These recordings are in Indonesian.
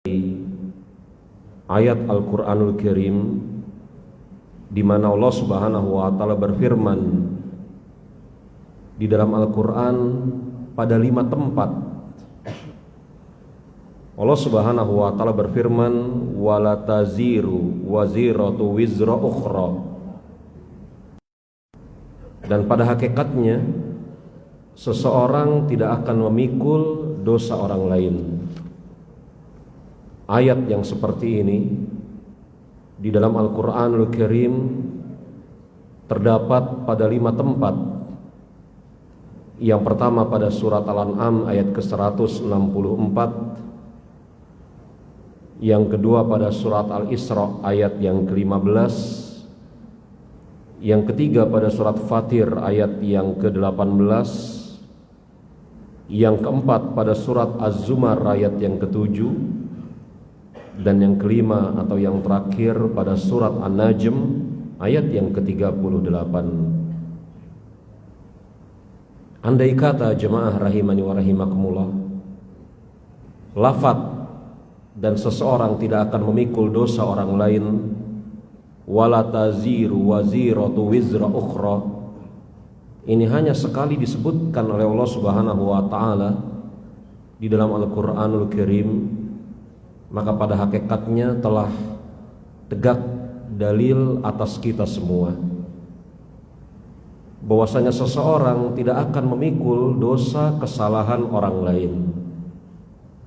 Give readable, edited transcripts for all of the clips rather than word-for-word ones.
ayat Al-Quranul Karim di mana Allah Subhanahu wa Ta'ala berfirman di dalam Al-Quran pada 5 tempat. Allah Subhanahu wa Ta'ala berfirman, wala taziru waziratu wizra ukhra, dan pada hakikatnya seseorang tidak akan memikul dosa orang lain. Ayat yang seperti ini di dalam Al-Quranul Karim terdapat pada 5 tempat. Yang pertama pada surat Al-An'am ayat ke-164, yang kedua pada surat Al-Isra ayat yang ke-15, yang ketiga pada surat Fatir ayat yang ke-18, yang keempat pada surat Az-Zumar ayat yang ke-7, dan yang kelima atau yang terakhir pada surat An-Najm ayat yang ke-38. Andai kata jemaah rahimani wa rahimakumullah, lafaz dan seseorang tidak akan memikul dosa orang lain, wala taziru waziratu wizra ukhra, ini hanya sekali disebutkan oleh Allah Subhanahu wa Ta'ala di dalam Al-Quranul Karim, maka pada hakikatnya telah tegak dalil atas kita semua bahwasanya seseorang tidak akan memikul dosa kesalahan orang lain.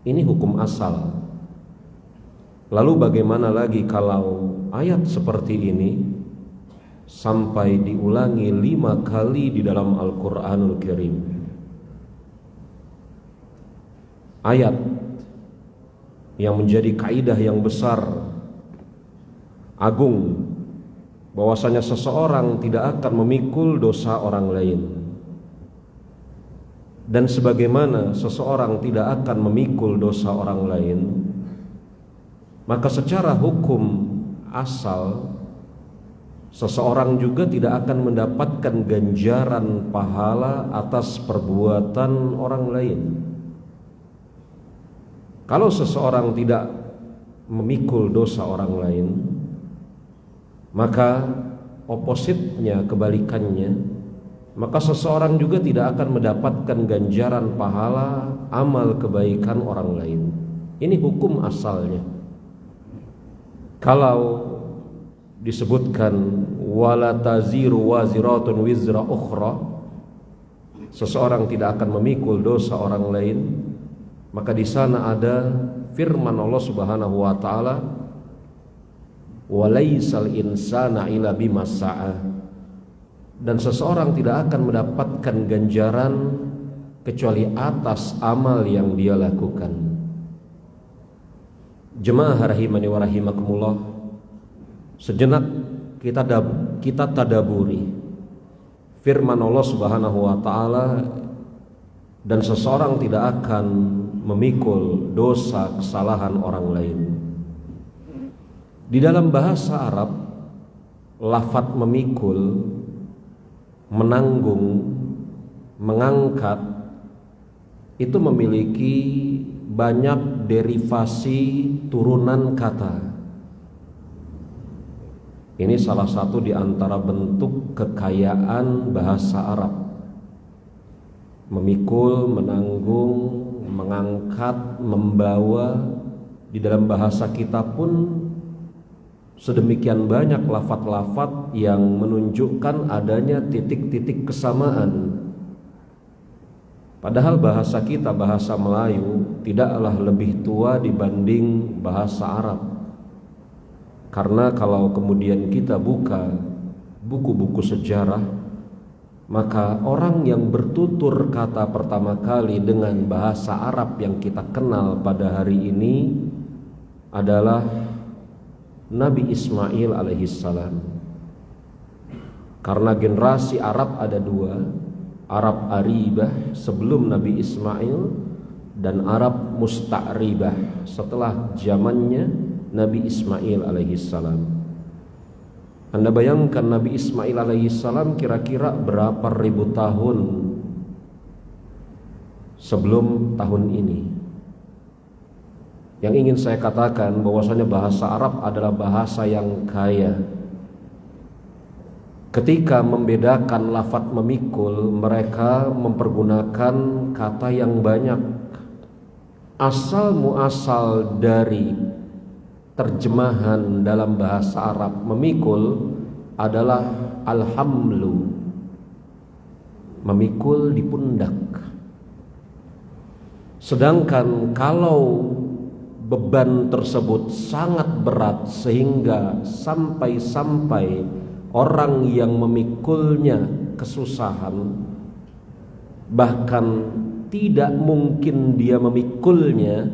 Ini hukum asal. Lalu bagaimana lagi kalau ayat seperti ini sampai diulangi 5 kali di dalam Al-Quranul Karim? Ayat yang menjadi kaidah yang besar, agung, bahwasanya seseorang tidak akan memikul dosa orang lain. Dan sebagaimana seseorang tidak akan memikul dosa orang lain, maka secara hukum asal seseorang juga tidak akan mendapatkan ganjaran pahala atas perbuatan orang lain. Kalau seseorang tidak memikul dosa orang lain, maka opositnya, kebalikannya, maka seseorang juga tidak akan mendapatkan ganjaran pahala amal kebaikan orang lain. Ini hukum asalnya. Kalau disebutkan wala taziru waziratun wizra ukhra, seseorang tidak akan memikul dosa orang lain, maka di sana ada firman Allah Subhanahu wa Ta'ala, walaisal insana illa bimassa'a, dan seseorang tidak akan mendapatkan ganjaran kecuali atas amal yang dia lakukan. Jemaah rahimani wa rahimakumullah, sejenak kita tadaburi firman Allah Subhanahu wa Ta'ala, dan seseorang tidak akan memikul dosa kesalahan orang lain. Di dalam bahasa Arab, lafaz memikul, menanggung, mengangkat itu memiliki banyak derivasi turunan kata. Ini salah satu di antara bentuk kekayaan bahasa Arab. Memikul, menanggung, mengangkat, membawa, di dalam bahasa kita pun sedemikian banyak lafaz-lafaz yang menunjukkan adanya titik-titik kesamaan. Padahal bahasa kita, bahasa Melayu, tidaklah lebih tua dibanding bahasa Arab. Karena kalau kemudian kita buka buku-buku sejarah, maka orang yang bertutur kata pertama kali dengan bahasa Arab yang kita kenal pada hari ini adalah Nabi Ismail alaihissalam. Karena generasi Arab ada 2, Arab Aribah sebelum Nabi Ismail dan Arab Musta'ribah setelah zamannya Nabi Ismail alaihissalam. Anda bayangkan Nabi Ismail alaihissalam kira-kira berapa ribu tahun sebelum tahun ini. Yang ingin saya katakan bahwasanya bahasa Arab adalah bahasa yang kaya. Ketika membedakan lafaz memikul, mereka mempergunakan kata yang banyak. Asal muasal dari terjemahan dalam bahasa Arab memikul adalah alhamlu, memikul di pundak. Sedangkan kalau beban tersebut sangat berat sehingga sampai orang yang memikulnya kesusahan, bahkan tidak mungkin dia memikulnya,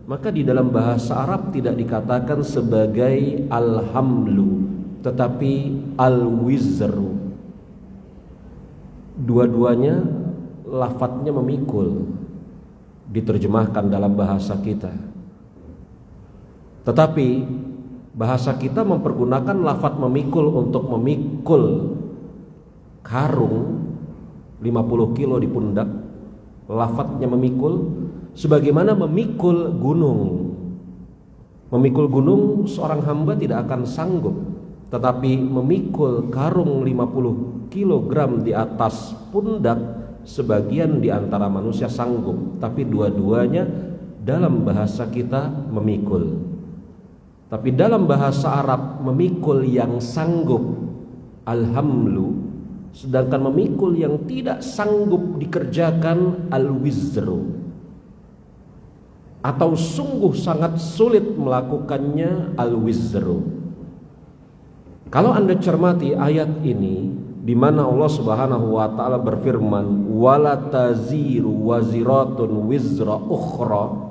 maka di dalam bahasa Arab tidak dikatakan sebagai alhamlu, tetapi al-wizru. Dua-duanya lafadznya memikul diterjemahkan dalam bahasa kita. Tetapi bahasa kita mempergunakan lafadz memikul untuk memikul karung 50 kilo di pundak. Lafadznya memikul, sebagaimana memikul gunung. Memikul gunung seorang hamba tidak akan sanggup, tetapi memikul karung 50 kilogram di atas pundak, sebagian di antara manusia sanggup. Tapi dua-duanya dalam bahasa kita memikul. Tapi dalam bahasa Arab memikul yang sanggup alhamlu, sedangkan memikul yang tidak sanggup dikerjakan al-wizru, atau sungguh sangat sulit melakukannya al-wizru. Kalau Anda cermati ayat ini, di mana Allah Subhanahu wa taala berfirman wala taziru waziratun wizra ukhra,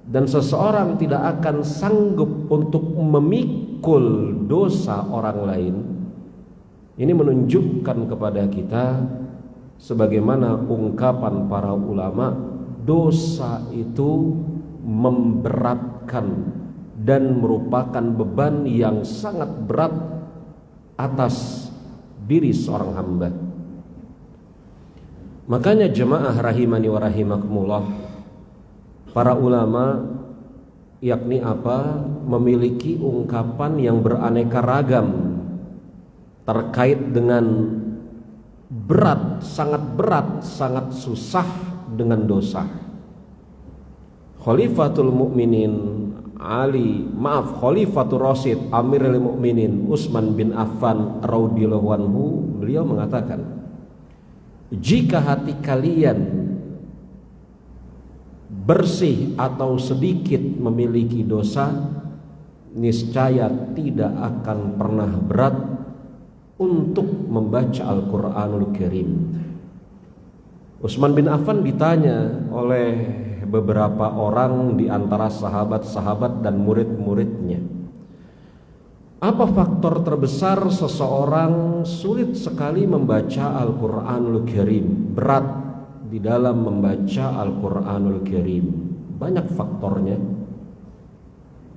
dan seseorang tidak akan sanggup untuk memikul dosa orang lain. Ini menunjukkan kepada kita, sebagaimana ungkapan para ulama, dosa itu memberatkan dan merupakan beban yang sangat berat atas diri seorang hamba. Makanya jemaah rahimani wa rahimakumullah, para ulama yakni apa? Memiliki ungkapan yang beraneka ragam terkait dengan berat, sangat susah dengan dosa. Khalifatul Mukminin Khalifatul Rasyid Amirul Mukminin Utsman bin Affan radhiyallahu anhu, beliau mengatakan, jika hati kalian bersih atau sedikit memiliki dosa, niscaya tidak akan pernah berat untuk membaca Al-Quranul Karim. Utsman bin Affan ditanya oleh beberapa orang di antara sahabat-sahabat dan murid-muridnya, apa faktor terbesar seseorang sulit sekali membaca Al-Quranul Karim, berat di dalam membaca Al-Quranul Karim? Banyak faktornya,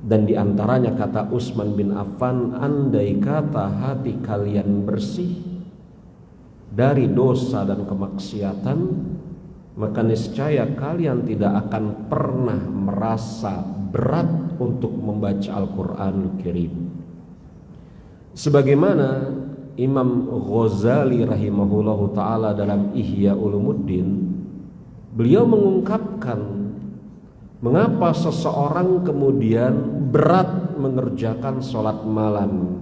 dan di antaranya kata Utsman bin Affan, andai kata hati kalian bersih dari dosa dan kemaksiatan, maka niscaya kalian tidak akan pernah merasa berat untuk membaca Al-Quranul Karim. Sebagaimana Imam Ghazali rahimahullahu ta'ala dalam Ihya Ulumuddin, beliau mengungkapkan mengapa seseorang kemudian berat mengerjakan sholat malam.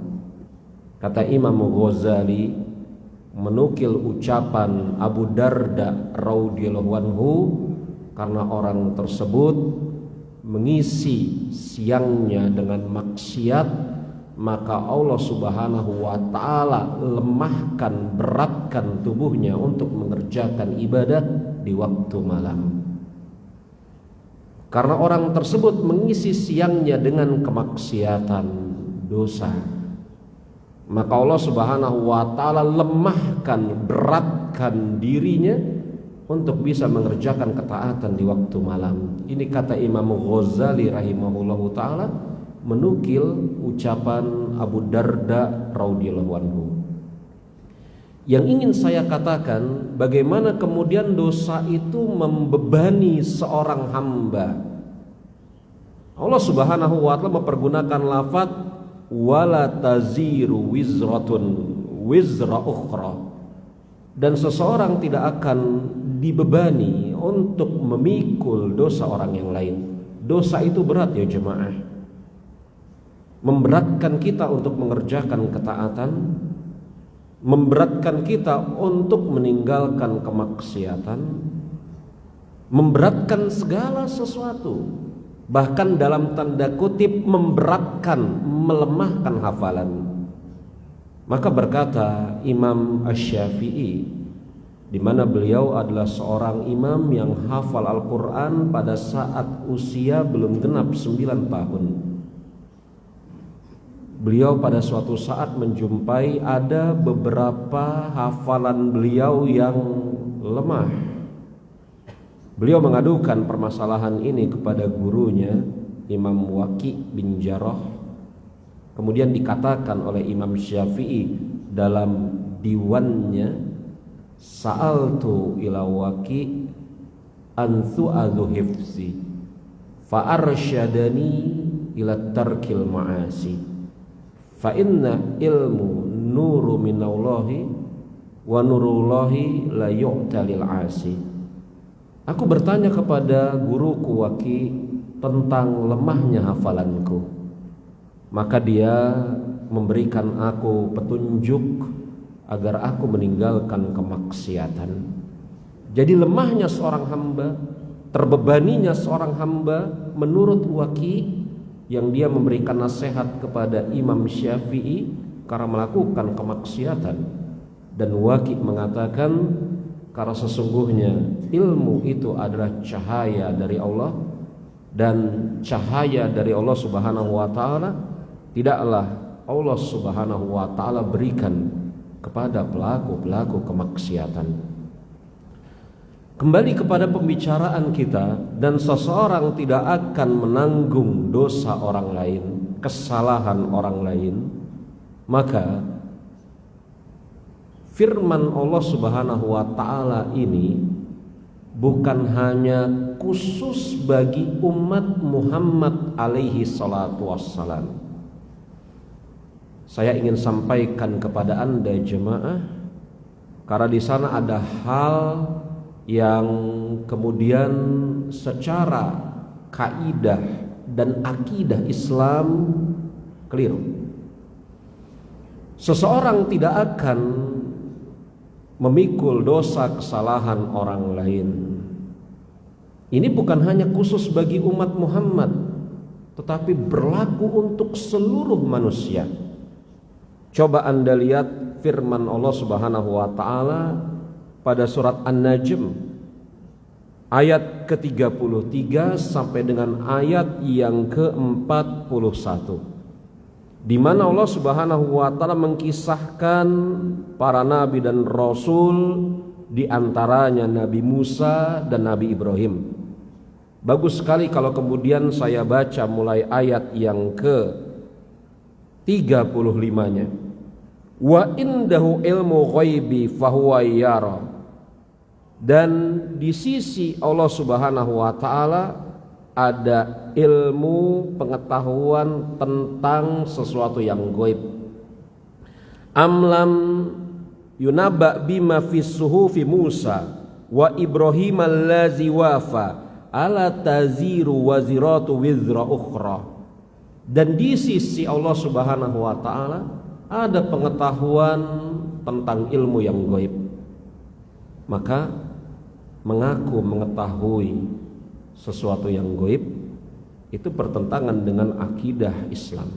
Kata Imam Ghazali, menukil ucapan Abu Darda radhiyallahu anhu, karena orang tersebut mengisi siangnya dengan maksiat, maka Allah Subhanahu wa ta'ala lemahkan, beratkan tubuhnya untuk mengerjakan ibadah di waktu malam. Karena orang tersebut mengisi siangnya dengan kemaksiatan, dosa, maka Allah Subhanahu wa ta'ala lemahkan, beratkan dirinya untuk bisa mengerjakan ketaatan di waktu malam. Ini kata Imam Ghazali rahimahullahu ta'ala, menukil ucapan Abu Darda radhiyallahu anhu. Yang ingin saya katakan, bagaimana kemudian dosa itu membebani seorang hamba. Allah Subhanahu wa taala mempergunakan lafaz wala taziru wizratun wizra ukhra, dan seseorang tidak akan dibebani untuk memikul dosa orang yang lain. Dosa itu berat ya jemaah, memberatkan kita untuk mengerjakan ketaatan, memberatkan kita untuk meninggalkan kemaksiatan, memberatkan segala sesuatu, bahkan dalam tanda kutip memberatkan, melemahkan hafalan. Maka berkata Imam Asy-Syafi'i, di mana beliau adalah seorang imam yang hafal Al-Quran pada saat usia belum genap 9 tahun. Beliau pada suatu saat menjumpai ada beberapa hafalan beliau yang lemah. Beliau mengadukan permasalahan ini kepada gurunya Imam Waqi bin Jarrah. Kemudian dikatakan oleh Imam Syafi'i dalam diwannya, sa'altu ila Waqi an thu'adhu hifzi fa arsyadani ila tarkil ma'asi fa inna ilmu nuru minallahi wa nurullahi la yu'ta lil 'asi. Aku bertanya kepada guruku Waqi tentang lemahnya hafalanku, maka dia memberikan aku petunjuk agar aku meninggalkan kemaksiatan. Jadi lemahnya seorang hamba, terbebaninya seorang hamba menurut Waqi, yang dia memberikan nasihat kepada Imam Syafi'i karena melakukan kemaksiatan. Dan Waqi mengatakan, karena sesungguhnya ilmu itu adalah cahaya dari Allah, dan cahaya dari Allah Subhanahu wa taala tidaklah Allah Subhanahu wa taala berikan kepada pelaku-pelaku kemaksiatan. Kembali kepada pembicaraan kita, dan seseorang tidak akan menanggung dosa orang lain, kesalahan orang lain, maka firman Allah Subhanahu wa taala ini bukan hanya khusus bagi umat Muhammad alaihi salatu wassalam. Saya ingin sampaikan kepada Anda jemaah, karena di sana ada hal yang kemudian secara kaidah dan akidah Islam keliru. Seseorang tidak akan memikul dosa kesalahan orang lain. Ini bukan hanya khusus bagi umat Muhammad, tetapi berlaku untuk seluruh manusia. Coba Anda lihat firman Allah Subhanahu wa taala pada surat An-Najm ayat ke-33 sampai dengan ayat yang ke-41, di mana Allah Subhanahu wa taala mengkisahkan para nabi dan rasul, di antaranya Nabi Musa dan Nabi Ibrahim. Bagus sekali kalau kemudian saya baca mulai ayat yang ke-35-nya. Wa indahu ilmu ghaibi fahuwa yara. Dan di sisi Allah Subhanahu wa taala ada ilmu pengetahuan tentang sesuatu yang gaib. Amlam yunabba bima fis suhufi Musa wa Ibrahim allazi wafa ala taziru waziratu wizra ukhra. Dan di sisi Allah Subhanahu wa taala ada pengetahuan tentang ilmu yang gaib. Maka mengaku mengetahui sesuatu yang gaib itu bertentangan dengan akidah Islam.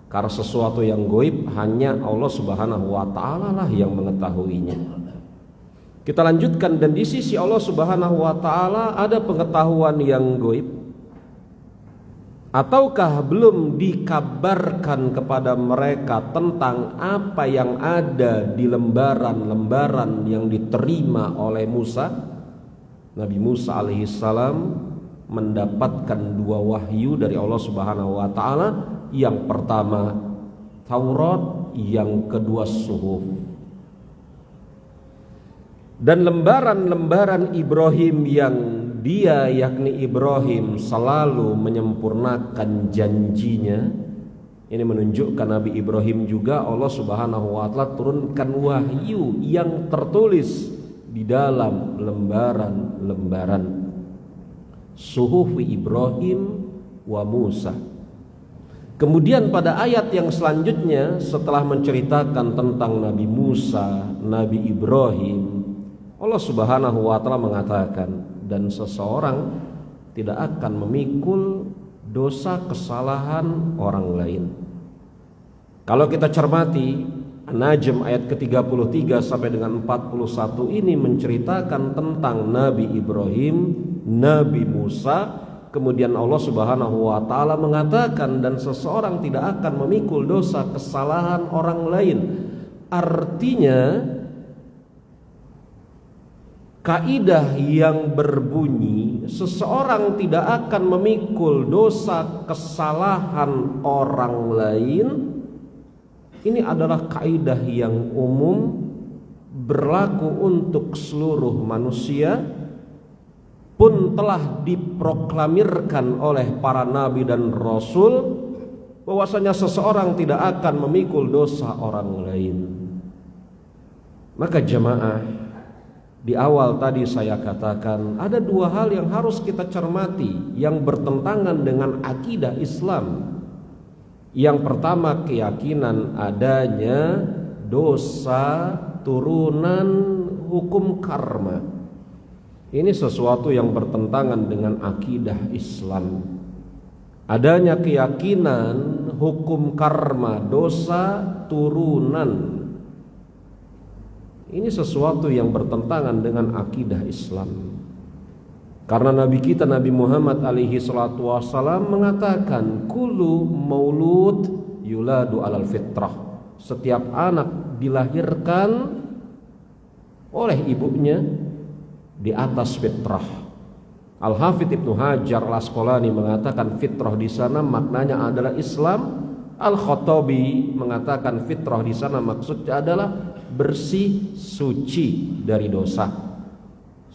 Karena sesuatu yang gaib hanya Allah Subhanahu wa taala lah yang mengetahuinya. Kita lanjutkan, dan di sisi Allah Subhanahu wa taala ada pengetahuan yang gaib. Ataukah belum dikabarkan kepada mereka tentang apa yang ada di lembaran-lembaran yang diterima oleh Musa? Nabi Musa alaihissalam mendapatkan 2 wahyu dari Allah Subhanahu wa taala. Yang pertama Taurat, yang kedua Suhuf. Dan lembaran-lembaran Ibrahim yang dia yakni Ibrahim selalu menyempurnakan janjinya. Ini menunjukkan Nabi Ibrahim juga Allah Subhanahu wa taala turunkan wahyu yang tertulis di dalam lembaran-lembaran Suhufi Ibrahim wa Musa. Kemudian pada ayat yang selanjutnya setelah menceritakan tentang Nabi Musa, Nabi Ibrahim, Allah Subhanahu wa taala mengatakan, dan seseorang tidak akan memikul dosa kesalahan orang lain. Kalau kita cermati An-Najm ayat ke-33 sampai dengan 41 ini menceritakan tentang Nabi Ibrahim, Nabi Musa. Kemudian Allah Subhanahu wa taala mengatakan, dan seseorang tidak akan memikul dosa kesalahan orang lain. Artinya kaidah yang berbunyi seseorang tidak akan memikul dosa kesalahan orang lain, ini adalah kaidah yang umum, berlaku untuk seluruh manusia, pun telah diproklamirkan oleh para nabi dan rasul bahwasanya seseorang tidak akan memikul dosa orang lain. Maka jemaah, di awal tadi saya katakan ada dua hal yang harus kita cermati yang bertentangan dengan akidah Islam. Yang pertama, keyakinan adanya dosa turunan hukum karma. Ini sesuatu yang bertentangan dengan akidah Islam. Adanya keyakinan hukum karma, dosa turunan, ini sesuatu yang bertentangan dengan akidah Islam. Karena Nabi kita Nabi Muhammad alaihi salatu wassalam mengatakan, kullu maulud yuladu alal fitrah. Setiap anak dilahirkan oleh ibunya di atas fitrah. Al-Hafidz Ibnu Hajar Al-Asqalani mengatakan fitrah di sana maknanya adalah Islam. Al-Khattabi mengatakan fitrah di sana maksudnya adalah bersih, suci dari dosa.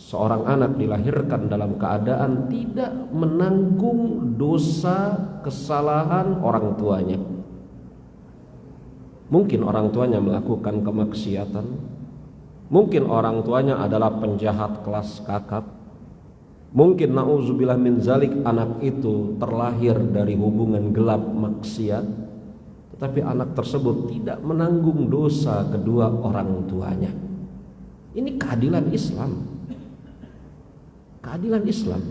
Seorang anak dilahirkan dalam keadaan tidak menanggung dosa kesalahan orang tuanya. Mungkin orang tuanya melakukan kemaksiatan, mungkin orang tuanya adalah penjahat kelas kakap, mungkin na'udzubillah min zalik anak itu terlahir dari hubungan gelap maksiat, tetapi anak tersebut tidak menanggung dosa kedua orang tuanya. Ini keadilan Islam. Keadilan Islam.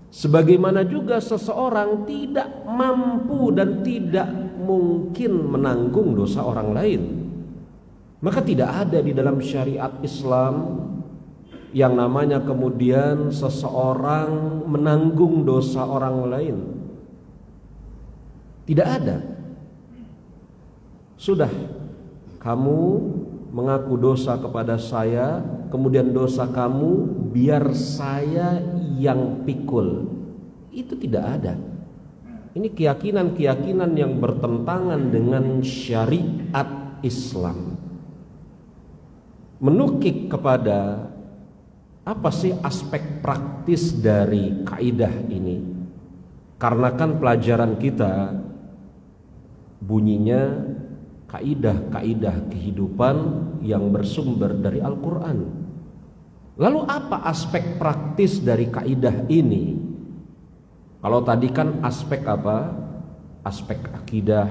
Sebagaimana juga seseorang tidak mampu dan tidak mungkin menanggung dosa orang lain. Maka tidak ada di dalam syariat Islam yang namanya kemudian seseorang menanggung dosa orang lain. Tidak ada. Sudah, kamu mengaku dosa kepada saya, kemudian dosa kamu biar saya yang pikul. Itu tidak ada. Ini keyakinan-keyakinan yang bertentangan dengan syariat Islam. Menukik kepada apa sih aspek praktis dari kaidah ini? Karena kan pelajaran kita bunyinya kaidah-kaidah kehidupan yang bersumber dari Al-Quran. Lalu apa aspek praktis dari kaidah ini? Kalau tadi kan aspek apa? Aspek akidah,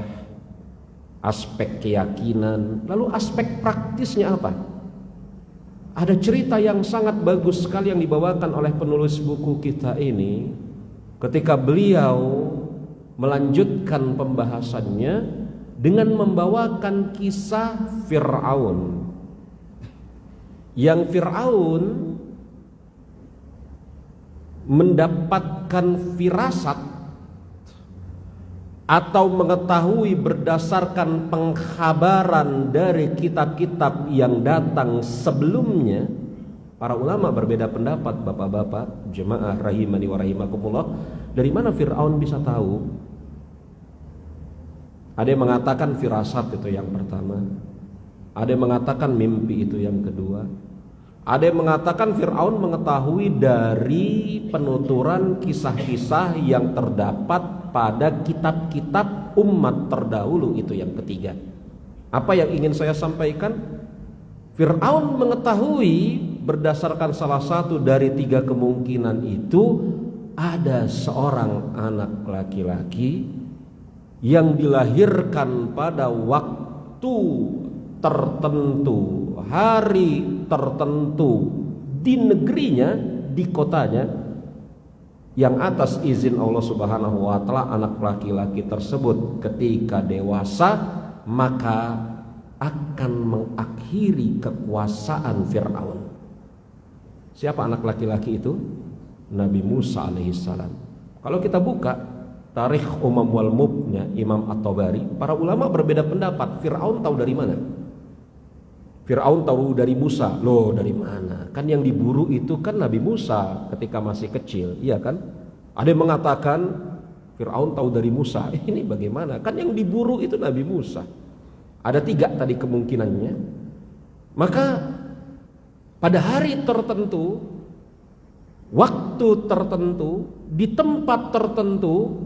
aspek keyakinan. Lalu aspek praktisnya apa? Ada cerita yang sangat bagus sekali yang dibawakan oleh penulis buku kita ini, ketika beliau melanjutkan pembahasannya dengan membawakan kisah Fir'aun. Yang Fir'aun mendapatkan firasat atau mengetahui berdasarkan pengkhabaran dari kitab-kitab yang datang sebelumnya. Para ulama berbeda pendapat, bapak-bapak, jemaah rahimani wa rahimakumullah. Dari mana Fir'aun bisa tahu? Ada yang mengatakan firasat itu yang pertama, ada yang mengatakan mimpi itu yang kedua, Ada yang mengatakan Fir'aun mengetahui dari penuturan kisah-kisah yang terdapat pada kitab-kitab umat terdahulu. Itu yang ketiga. Apa yang ingin saya sampaikan? Fir'aun mengetahui berdasarkan salah satu dari tiga kemungkinan itu, ada seorang anak laki-laki yang dilahirkan pada waktu tertentu, hari tertentu di negerinya, di kotanya, yang atas izin Allah Subhanahu wa taala anak laki-laki tersebut ketika dewasa maka akan mengakhiri kekuasaan Fir'aun. Siapa anak laki-laki itu? Nabi Musa alaihissalam. Kalau kita buka Tarikh Umam wal Mubnya Imam At-Tabari, para ulama berbeda pendapat. Fir'aun tahu dari mana? Fir'aun tahu dari Musa. Loh, dari mana? Kan yang diburu itu kan Nabi Musa ketika masih kecil, iya kan? Ada yang mengatakan Fir'aun tahu dari Musa. Ini bagaimana? Kan yang diburu itu Nabi Musa. Ada tiga tadi kemungkinannya. Maka pada hari tertentu, waktu tertentu, di tempat tertentu,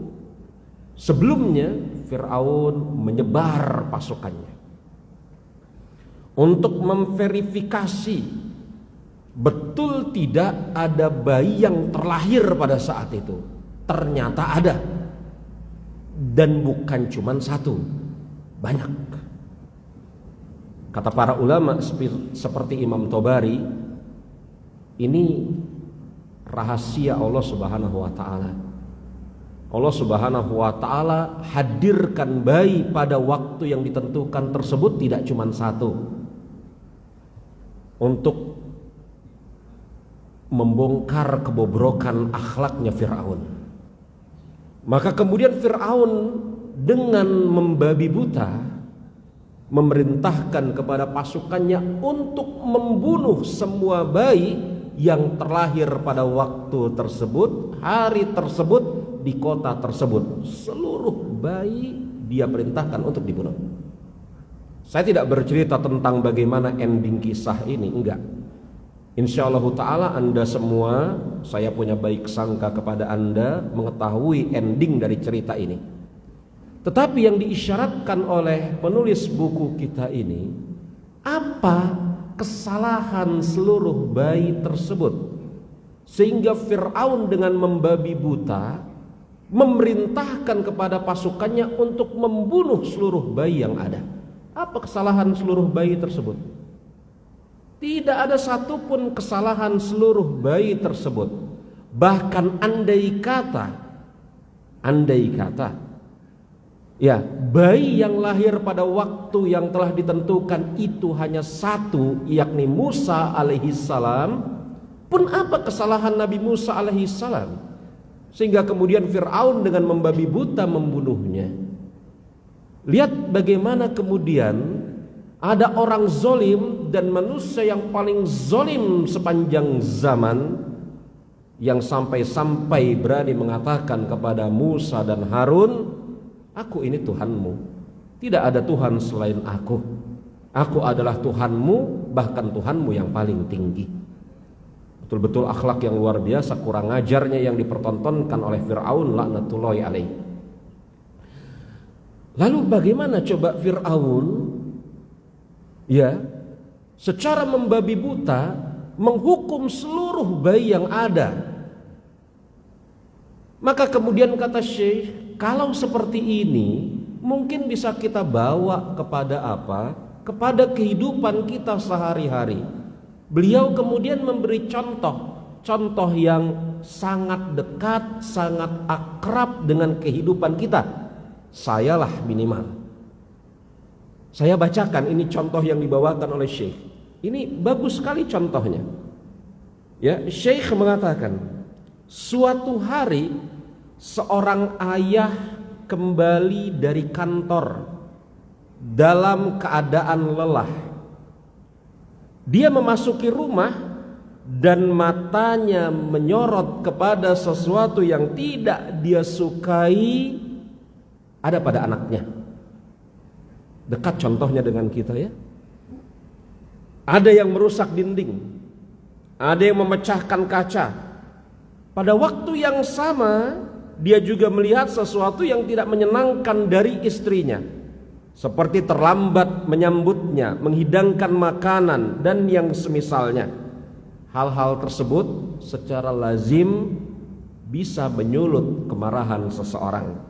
sebelumnya Fir'aun menyebar pasukannya untuk memverifikasi betul tidak ada bayi yang terlahir pada saat itu. Ternyata ada, dan bukan cuma satu, banyak. Kata para ulama seperti Imam Tabari, ini rahasia Allah Subhanahu wa taala. Allah Subhanahu wa taala hadirkan bayi pada waktu yang ditentukan tersebut tidak cuma satu, untuk membongkar kebobrokan akhlaknya Fir'aun. Maka kemudian Fir'aun dengan membabi buta memerintahkan kepada pasukannya untuk membunuh semua bayi yang terlahir pada waktu tersebut, hari tersebut, di kota tersebut. Seluruh bayi dia perintahkan untuk dibunuh. Saya tidak bercerita tentang bagaimana ending kisah ini, enggak. Insyaallah ta'ala Anda semua, saya punya baik sangka kepada Anda, mengetahui ending dari cerita ini. Tetapi yang diisyaratkan oleh penulis buku kita ini, apa kesalahan seluruh bayi tersebut sehingga Fir'aun dengan membabi buta memerintahkan kepada pasukannya untuk membunuh seluruh bayi yang ada. Apa kesalahan seluruh bayi tersebut? Tidak ada satupun kesalahan seluruh bayi tersebut. Bahkan andai kata ya, bayi yang lahir pada waktu yang telah ditentukan itu hanya satu, yakni Musa alaihissalam, pun apa kesalahan Nabi Musa alaihissalam sehingga kemudian Fir'aun dengan membabi buta membunuhnya? Lihat bagaimana kemudian ada orang zolim dan manusia yang paling zolim sepanjang zaman yang sampai-sampai berani mengatakan kepada Musa dan Harun, aku ini Tuhanmu, tidak ada Tuhan selain aku adalah Tuhanmu, bahkan Tuhanmu yang paling tinggi. Betul-betul akhlak yang luar biasa, kurang ajarnya yang dipertontonkan oleh Fir'aun laknatullahi alaih. Lalu bagaimana coba Fir'aun ya secara membabi buta menghukum seluruh bayi yang ada? Maka kemudian kata Syekh, kalau seperti ini mungkin bisa kita bawa kepada apa? Kepada kehidupan kita sehari-hari. Beliau kemudian memberi contoh yang sangat dekat, sangat akrab dengan kehidupan kita. Sayalah minimal. Saya bacakan ini contoh yang dibawakan oleh Syekh. Ini bagus sekali contohnya. Ya, Syekh mengatakan, suatu hari seorang ayah kembali dari kantor dalam keadaan lelah. Dia memasuki rumah dan matanya menyorot kepada sesuatu yang tidak dia sukai ada pada anaknya. Dekat contohnya dengan kita ya. Ada yang merusak dinding, ada yang memecahkan kaca. Pada waktu yang sama, dia juga melihat sesuatu yang tidak menyenangkan dari istrinya, seperti terlambat menyambutnya, menghidangkan makanan, dan yang semisalnya. Hal-hal tersebut secara lazim bisa menyulut kemarahan seseorang.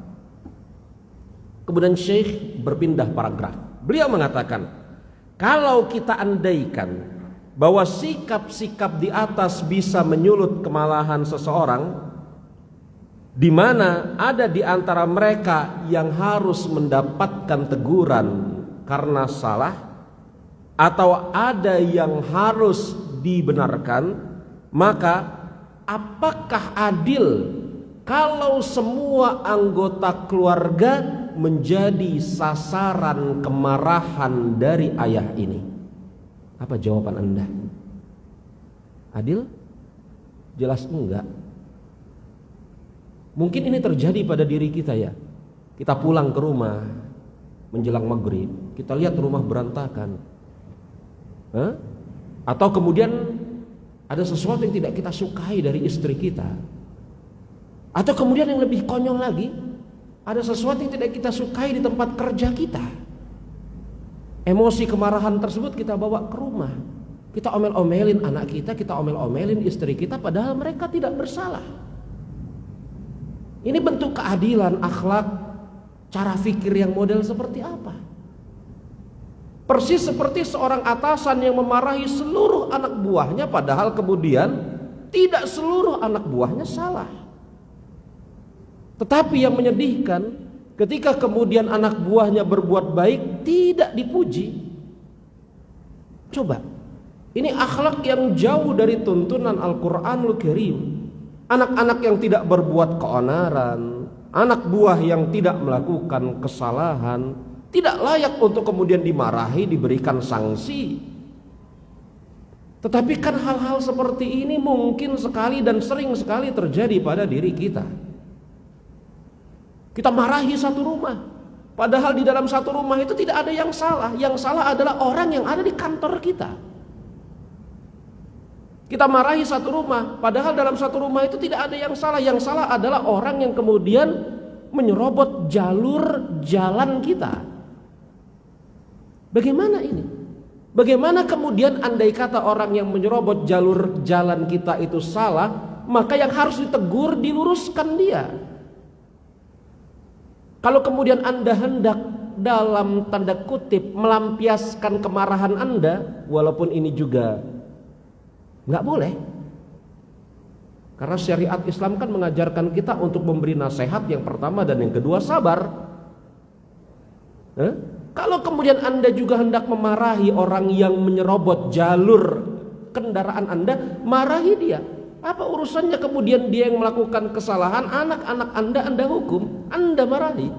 Kemudian Syekh berpindah paragraf. Beliau mengatakan, kalau kita andaikan bahwa sikap-sikap di atas bisa menyulut kemarahan seseorang, di mana ada di antara mereka yang harus mendapatkan teguran karena salah, atau ada yang harus dibenarkan, maka apakah adil kalau semua anggota keluarga menjadi sasaran kemarahan dari ayah ini? Apa jawaban Anda? Adil? Jelas enggak. Mungkin ini terjadi pada diri kita ya. Kita pulang ke rumah menjelang maghrib, kita lihat rumah berantakan. Atau kemudian ada sesuatu yang tidak kita sukai dari istri kita. Atau kemudian yang lebih konyol lagi, ada sesuatu yang tidak kita sukai di tempat kerja kita. Emosi kemarahan tersebut kita bawa ke rumah. Kita omel-omelin anak kita omel-omelin istri kita, padahal mereka tidak bersalah. Ini bentuk keadilan, akhlak, cara fikir yang model seperti apa? Persis seperti seorang atasan yang memarahi seluruh anak buahnya, padahal kemudian tidak seluruh anak buahnya salah. Tetapi yang menyedihkan, ketika kemudian anak buahnya berbuat baik, tidak dipuji. Coba, ini akhlak yang jauh dari tuntunan Al-Quranul Karim. Anak-anak yang tidak berbuat keonaran, anak buah yang tidak melakukan kesalahan, tidak layak untuk kemudian dimarahi, diberikan sanksi. Tetapi kan hal-hal seperti ini mungkin sekali dan sering sekali terjadi pada diri kita. Kita marahi satu rumah, padahal di dalam satu rumah itu tidak ada yang salah. Yang salah adalah orang yang ada di kantor kita. Kita marahi satu rumah, padahal dalam satu rumah itu tidak ada yang salah. Yang salah adalah orang yang kemudian menyerobot jalur jalan kita. Bagaimana ini? Bagaimana kemudian andai kata orang yang menyerobot jalur jalan kita itu salah, maka yang harus ditegur, diluruskan dia. Kalau kemudian Anda hendak dalam tanda kutip melampiaskan kemarahan Anda, walaupun ini juga nggak boleh, karena syariat Islam kan mengajarkan kita untuk memberi nasihat yang pertama dan yang kedua sabar. Kalau kemudian Anda juga hendak memarahi orang yang menyerobot jalur kendaraan Anda, marahi dia. Apa urusannya kemudian dia yang melakukan kesalahan, anak-anak Anda hukum, Anda marahi.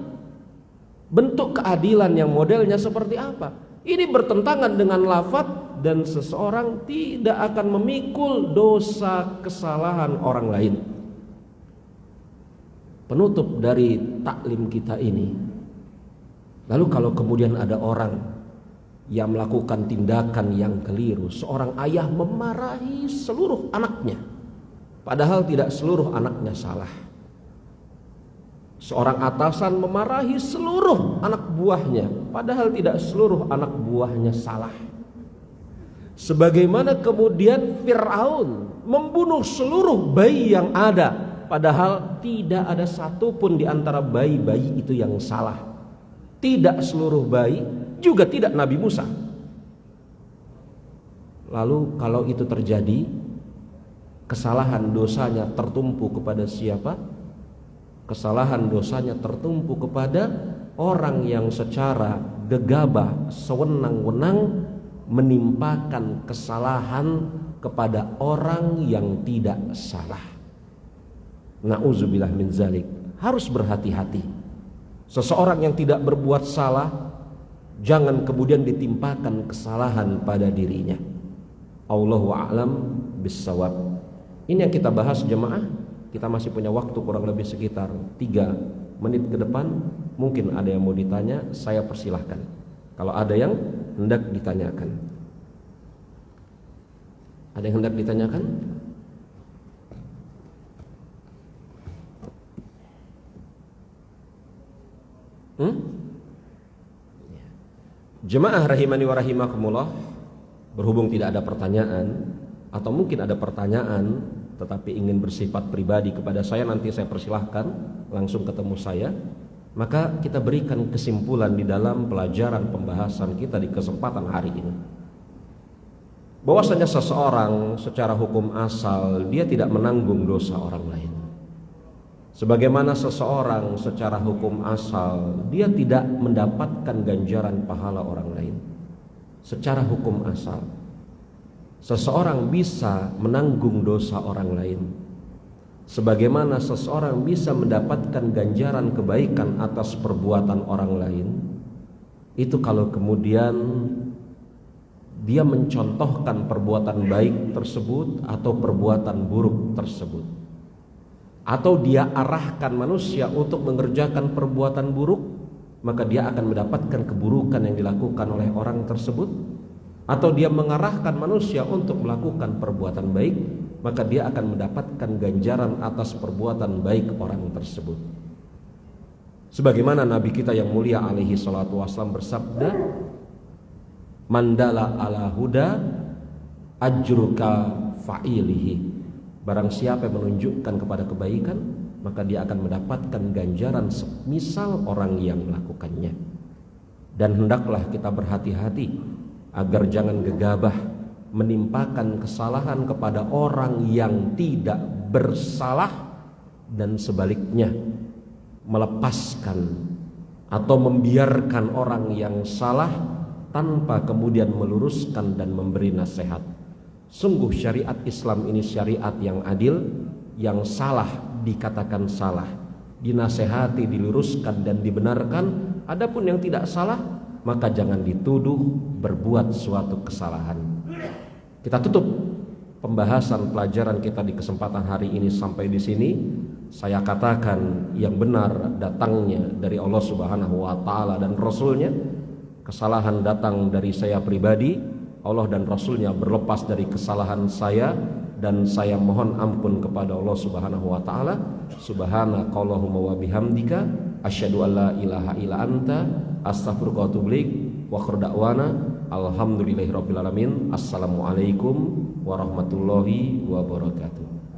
Bentuk keadilan yang modelnya seperti apa? Ini bertentangan dengan lafaz, dan seseorang tidak akan memikul dosa kesalahan orang lain. Penutup dari taklim kita ini. Lalu kalau kemudian ada orang yang melakukan tindakan yang keliru, seorang ayah memarahi seluruh anaknya, padahal tidak seluruh anaknya salah. Seorang atasan memarahi seluruh anak buahnya, padahal tidak seluruh anak buahnya salah. Sebagaimana kemudian Fir'aun membunuh seluruh bayi yang ada, padahal tidak ada satupun di antara bayi-bayi itu yang salah. Tidak seluruh bayi, juga tidak Nabi Musa. Lalu kalau itu terjadi, kesalahan dosanya tertumpu kepada siapa? Kesalahan dosanya tertumpu kepada orang yang secara gegabah, sewenang-wenang menimpakan kesalahan kepada orang yang tidak salah. Na'udzubillah min zalik. Harus berhati-hati. Seseorang yang tidak berbuat salah, jangan kemudian ditimpakan kesalahan pada dirinya. Allahu a'lam bissawab. Ini yang kita bahas jemaah. Kita masih punya waktu kurang lebih sekitar 3 menit ke depan. Mungkin ada yang mau ditanya, saya persilahkan. Kalau ada yang hendak ditanyakan. Ada yang hendak ditanyakan? Jemaah rahimani wa rahimakumullah, berhubung tidak ada pertanyaan, atau mungkin ada pertanyaan tetapi ingin bersifat pribadi kepada saya, nanti saya persilahkan langsung ketemu saya. Maka kita berikan kesimpulan di dalam pelajaran pembahasan kita di kesempatan hari ini, bahwasanya seseorang secara hukum asal dia tidak menanggung dosa orang lain. Sebagaimana seseorang secara hukum asal dia tidak mendapatkan ganjaran pahala orang lain. Secara hukum asal seseorang bisa menanggung dosa orang lain, sebagaimana seseorang bisa mendapatkan ganjaran kebaikan atas perbuatan orang lain. Itu kalau kemudian dia mencontohkan perbuatan baik tersebut atau perbuatan buruk tersebut, atau dia arahkan manusia untuk mengerjakan perbuatan buruk, maka dia akan mendapatkan keburukan yang dilakukan oleh orang tersebut. Atau dia mengarahkan manusia untuk melakukan perbuatan baik, maka dia akan mendapatkan ganjaran atas perbuatan baik orang tersebut. Sebagaimana Nabi kita yang mulia alaihi salatu wassalam bersabda, "Mandala ala huda ajruka fa'ilihi." Barang siapa yang menunjukkan kepada kebaikan, maka dia akan mendapatkan ganjaran semisal orang yang melakukannya. Dan hendaklah kita berhati-hati agar jangan gegabah menimpakan kesalahan kepada orang yang tidak bersalah, dan sebaliknya melepaskan atau membiarkan orang yang salah tanpa kemudian meluruskan dan memberi nasihat. Sungguh syariat Islam ini syariat yang adil, yang salah dikatakan salah, dinasehati, diluruskan dan dibenarkan. Adapun yang tidak salah, maka jangan dituduh berbuat suatu kesalahan. Kita tutup pembahasan pelajaran kita di kesempatan hari ini sampai di sini. Saya katakan yang benar datangnya dari Allah Subhanahu wa taala dan Rasulnya. Kesalahan datang dari saya pribadi. Allah dan Rasulnya berlepas dari kesalahan saya, dan saya mohon ampun kepada Allah Subhanahu wa taala. Subhanakallahumma wa bihamdika asyhadu an la ilaha illa anta astaghfiruka wa atubu ilaik. Wa akhir da'wana alhamdulillahirabbil alamin. Assalamualaikum warahmatullahi wabarakatuh.